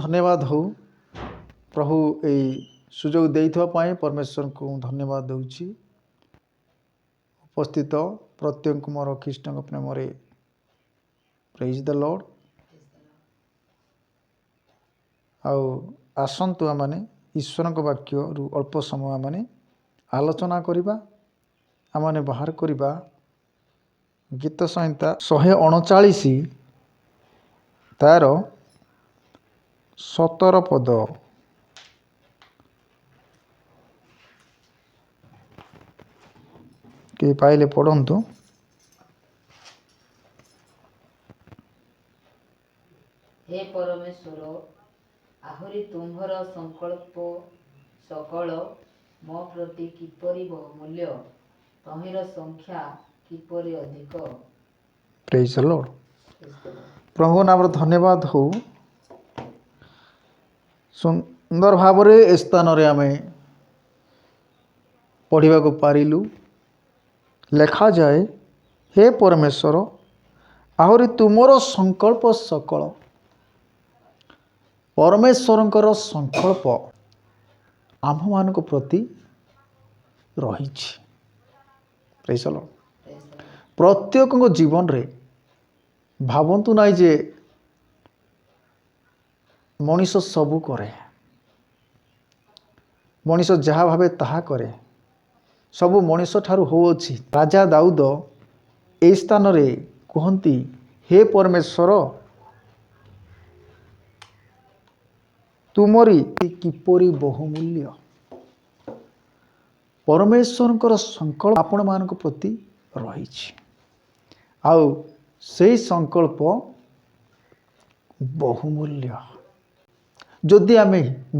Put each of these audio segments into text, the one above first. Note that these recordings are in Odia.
धन्यवाद हो प्रभु यही सुजोग देइथवाई परमेश्वर को धन्यवाद दूची। उपस्थित प्रत्येक मोर ख्रीष्ट प्रेम प्रेज द लॉर्ड। आसतु आम ईश्वर वाक्य रु अल्प समय आम आलोचना करवा आम बाहर करवा गीत संहिता 139 तार 17 पद। के पाइले पढ़ंतु। हे परमेश्वर आहुरी तुम्भर संकल्प सकल मो प्रति किपरि बहुमूल्य तहिर संख्या किपरि अधिक। Praise the Lord. प्रभु नाम धन्यवाद हो। सुंदर भाव ए स्थान आम पढ़ा पारिलु। लेखा जाए हे परमेश्वर आहुरी तुमर संकल्प सकल। परमेश्वरंकर संकल्प आम मान प्रति रही। प्रत्येक जीवन रे भावंतु नाई जे मनीष सबू करे, मनीष जहाँ भावे ताहा करे, सबू मनीष ठारू होउछि। राजा दाऊद ए स्थान रे कहती हे परमेश्वर तुमरी किपरि बहुमूल्य। परमेश्वर संकल्प आपण मान प्रति रही। आउ से संकल्प बहुमूल्य। जदि आम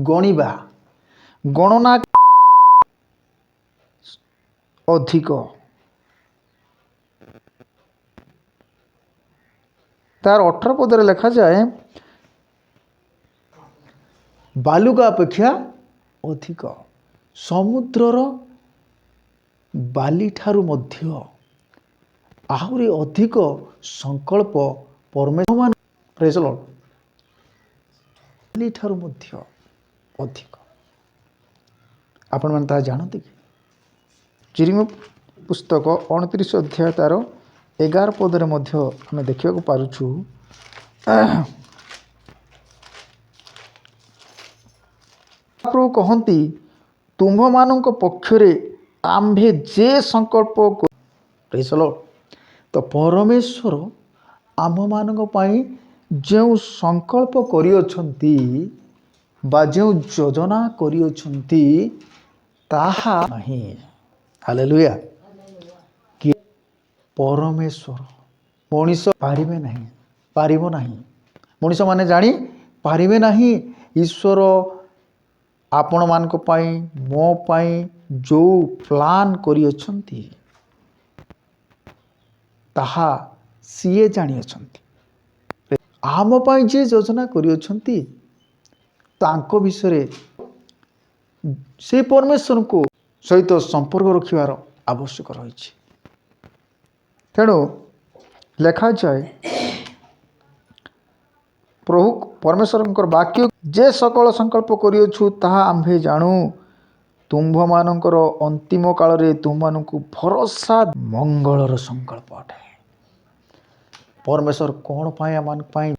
गणिबा गणना अधिक तार 18 पदरे लिखा जाए बालुका अपेक्षा अधिक समुद्रर बाली ठारू मध्य आहुरी अधिक संकल्प परमेश्वर प्रेज द लॉर्ड बाली ठारू मध्य अधिक। आपण मन ता जानते कि चिरिम पुस्तक 29 अध्याय तार 11 पदरे मध्य आम देखा पारुछु। प्रभु कहती तुम्भ मानक पक्षरे आम्भे जे संकल्प प्रेज द लॉर्ड। तो परमेश्वर आम मानक पई जो संकल्प करियोछंती बा जो योजना करियोछंती ताहा नहीं। हालेलुया। कि परमेश्वर मनीष पारिबे नहीं, पारिबो नहीं। मनीष माने जानी पारिबे नहीं। ईश्वर आपण मानक पई मो पई जो प्लान करियोछंती ताहा सीए जानी अछंती। आम पई जे योजना करियोछंती तांको विषय से परमेश्वर को सहित संपर्क रखिबार आवश्यक रही। तेणु लेखा जाए प्रभु परमेश्वर वाक्य जे सकल संकल्प करियोछु ताहा आम्भे जानू तुम्भ मानकर अंतिम काल रे तुम मानकु भरोसा मंगलर संकल्प अटे। परमेश्वर कौन पाए मान पाए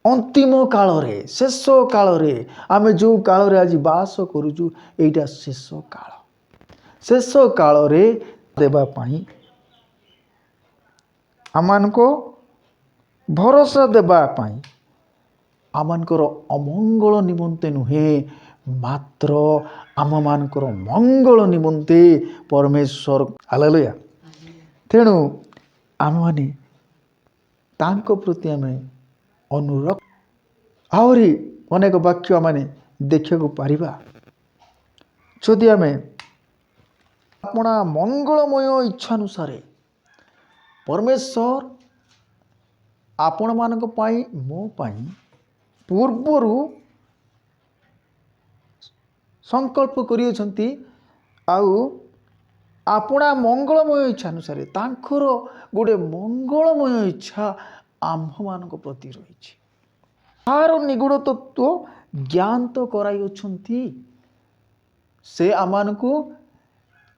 अंतिम काल रे शेष काल रे आमे जो काल रे आज बास करूचु एटा शेष काल। शेष काल रे देबा पाई आमान को भरोसा देबा पाई आमानकर अमंगल निमंते नुहे मात्र आम मानकर मंगल निमंते परमेश्वर। हालेलुया। तेणु आम माने तांको प्रति आमे अनुरक्त आहरी अनेक वाक्य माने देखा पारिबा। जदि आमे अपना मंगलमय इच्छानुसार परमेश्वर आपण मानक पाई मो पाई पूर्वरु संकल्प करियोछंती आउ आपणा मंगलमय इच्छा अनुसार तांकर गोटे मंगलमय इच्छा आम्भ मानक प्रति रही। ତାହାର ନିଗୁଡ଼ ତତ୍ତ୍ୱ ଜ୍ଞାତ କରାଇଅଛନ୍ତି। ସେ ଆମମାନଙ୍କୁ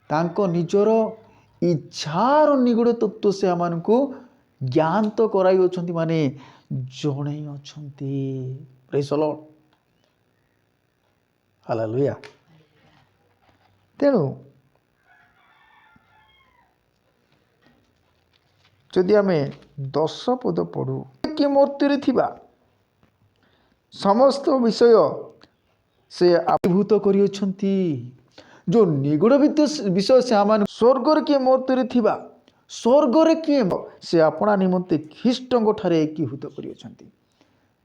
ତାଙ୍କ ନିଜର ଇଚ୍ଛାର ନିଗୁଡ଼ ତତ୍ତ୍ୱ ସେ ଆମମାନଙ୍କୁ ଜ୍ଞାତ କରାଇଅଛନ୍ତି, ମାନେ ଜଣେଇ ଅଛନ୍ତି। ପ୍ରେଜ୍ ଦ ଲର୍ଡ, ହାଲେଲୁୟା। ତେଣୁ ଯଦି ଆମେ 10 ପଦ ପଢ଼ୁ, କି ମୂର୍ତ୍ତିରେ ଥିବା ସମସ୍ତ ବିଷୟ ସେ ଆବିର୍ଭୂତ କରିଅଛନ୍ତି। ଯେଉଁ ନିଗୁଡ଼ ବିଷୟ ସେ ଆମମାନଙ୍କୁ ସ୍ୱର୍ଗରେ କିଏ ମୂର୍ତ୍ତିରେ ଥିବା ସ୍ୱର୍ଗରେ କିଏ ସେ ଆପଣା ନିମନ୍ତେ ଖ୍ରୀଷ୍ଟଙ୍କ ଠାରେ ଏକୀଭୂତ କରିଅଛନ୍ତି।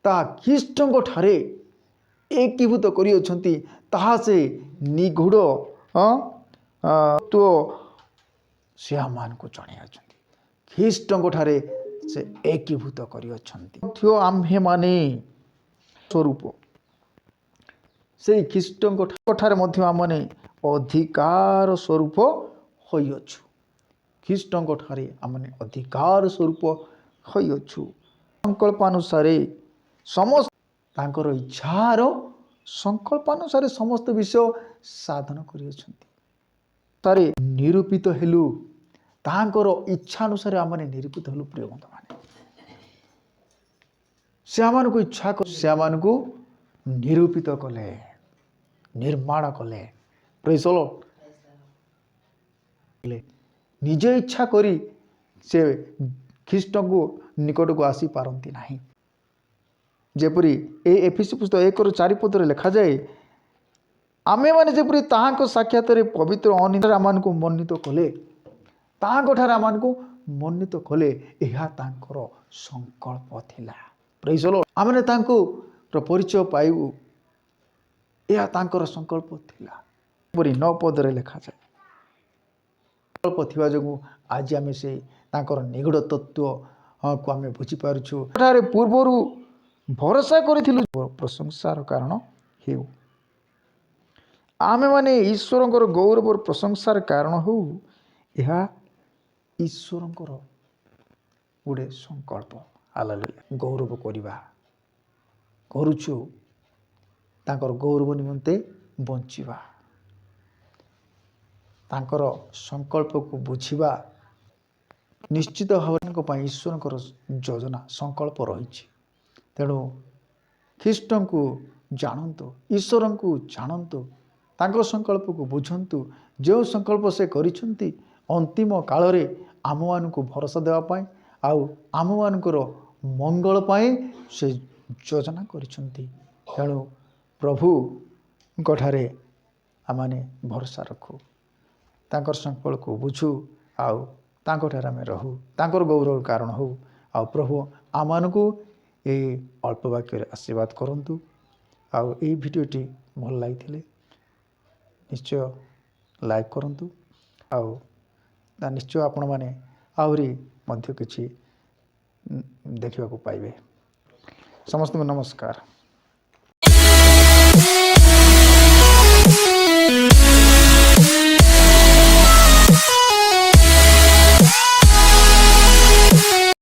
ତାହା ଖ୍ରୀଷ୍ଟଙ୍କ ଠାରେ ଏକୀଭୂତ କରିଅଛନ୍ତି, ତାହା ସେ ନିଗୁଡ଼ ସେ ଆମମାନଙ୍କୁ ଜଣାଇଅଛନ୍ତି। ଖ୍ରୀଷ୍ଟଙ୍କ ଠାରେ ସେ ଏକୀଭୂତ କରିଅଛନ୍ତି। ଆମ୍ଭେମାନେ ସ୍ୱରୂପ ସେଇ ଖ୍ରୀଷ୍ଟଙ୍କ ଠାରେ ମଧ୍ୟ ଆମମାନେ ଅଧିକାର ସ୍ୱରୂପ ହୋଇଅଛୁ। ଖ୍ରୀଷ୍ଟଙ୍କ ଠାରେ ଆମମାନେ ଅଧିକାର ସ୍ୱରୂପ ହୋଇଅଛୁ। ସଂକଳ୍ପାନୁସାରେ ସମସ୍ତ ତାଙ୍କର ଇଚ୍ଛାର ସଂକଳ୍ପାନୁସାରେ ସମସ୍ତ ବିଷୟ ସାଧନ କରିଅଛନ୍ତି। ତାରେ ନିରୂପିତ ହେଲୁ, ତାଙ୍କର ଇଚ୍ଛା ଅନୁସାରେ ଆମମାନେ ନିରୂପିତ ହେଲୁ। ପ୍ରିୟ ବନ୍ଧୁମାନେ, ସେ ଆମମାନଙ୍କୁ ଇଚ୍ଛା ସେ ଆମମାନଙ୍କୁ ନିରୂପିତ କଲେ, ନିର୍ମାଣ କଲେ। ପ୍ରେଜ୍ ଦ ଲର୍ଡ। ନିଜେ ଇଚ୍ଛା କରି ସେ ଖ୍ରୀଷ୍ଟଙ୍କୁ ନିକଟକୁ ଆସିପାରନ୍ତି ନାହିଁ। ଯେପରି ଏ ଏଫେସୀ ପୁସ୍ତକ 1:4 ପଦରେ ଲେଖାଯାଏ, ଆମେମାନେ ଯେପରି ତାହାଙ୍କ ସାକ୍ଷାତରେ ପବିତ୍ର ଅନିନ୍ଦ୍ରାରେ ଆମମାନଙ୍କୁ ମନୋନୀତ କଲେ, ତାହାଙ୍କଠାରେ ଆମମାନଙ୍କୁ ମନୋନୀତ କଲେ, ଏହା ତାଙ୍କର ସଂକଳ୍ପ ଥିଲା। ପ୍ରେଜ୍ ଦ ଲର୍ଡ। ଆମେ ତାଙ୍କୁ ପରିଚୟ ପାଇବୁ, ଏହା ତାଙ୍କର ସଂକଳ୍ପ ଥିଲା। ଯେପରି 9 ପଦରେ ଲେଖାଯାଏ, ସଂକଳ୍ପ ଥିବା ଯୋଗୁଁ ଆଜି ଆମେ ସେ ତାଙ୍କର ନିଗୁଡ଼ ତତ୍ତ୍ୱକୁ ଆମେ ବୁଝିପାରୁଛୁ। ଏଠାରେ ପୂର୍ବରୁ ଭରସା କରିଥିଲୁ, ପ୍ରଶଂସାର କାରଣ ହେଉ। ଆମେମାନେ ଈଶ୍ୱରଙ୍କର ଗୌରବର ପ୍ରଶଂସାର କାରଣ ହେଉ, ଏହା ଈଶ୍ୱରଙ୍କର ଗୋଟେ ସଂକଳ୍ପ। ହାଲେଲୁୟା। ଗୌରବ କରିବା, କରୁଛୁ, ତାଙ୍କର ଗୌରବ ନିମନ୍ତେ ବଞ୍ଚିବା, ତାଙ୍କର ସଂକଳ୍ପକୁ ବୁଝିବା। ନିଶ୍ଚିତ ଭାବରେ ପାଇଁ ଈଶ୍ୱରଙ୍କର ଯୋଜନା ସଂକଳ୍ପ ରହିଛି। ତେଣୁ ଖ୍ରୀଷ୍ଟଙ୍କୁ ଜାଣନ୍ତୁ, ଈଶ୍ୱରଙ୍କୁ ଜାଣନ୍ତୁ, ତାଙ୍କ ସଂକଳ୍ପକୁ ବୁଝନ୍ତୁ। ଯେଉଁ ସଂକଳ୍ପ ସେ କରିଛନ୍ତି ଅନ୍ତିମ କାଳରେ ଆମମାନଙ୍କୁ ଭରସା ଦେବା ପାଇଁ, ଆଉ ଆମମାନଙ୍କର ମଙ୍ଗଳ ପାଇଁ ସେ ଯୋଜନା କରିଛନ୍ତି। ତେଣୁ ପ୍ରଭୁଙ୍କ ଠାରେ ଆମମାନେ ଭରସା ରଖୁ, ତାଙ୍କର ସଂକଳ୍ପକୁ ବୁଝୁ, ଆଉ ତାଙ୍କଠାରେ ଆମେ ରହୁ, ତାଙ୍କର ଗୌରବ କାରଣ ହଉ। ଆଉ ପ୍ରଭୁ ଆମମାନଙ୍କୁ ଏହି ଅଳ୍ପ ବାକ୍ୟରେ ଆଶୀର୍ବାଦ କରନ୍ତୁ। ଆଉ ଏହି ଭିଡ଼ିଓଟି ଭଲ ଲାଗିଥିଲେ ନିଶ୍ଚୟ ଲାଇକ୍ କରନ୍ତୁ, ଆଉ ନିଶ୍ଚୟ ଆପଣମାନେ ଆହୁରି ମଧ୍ୟ କିଛି ଦେଖିବାକୁ ପାଇବେ। ସମସ୍ତଙ୍କୁ ନମସ୍କାର।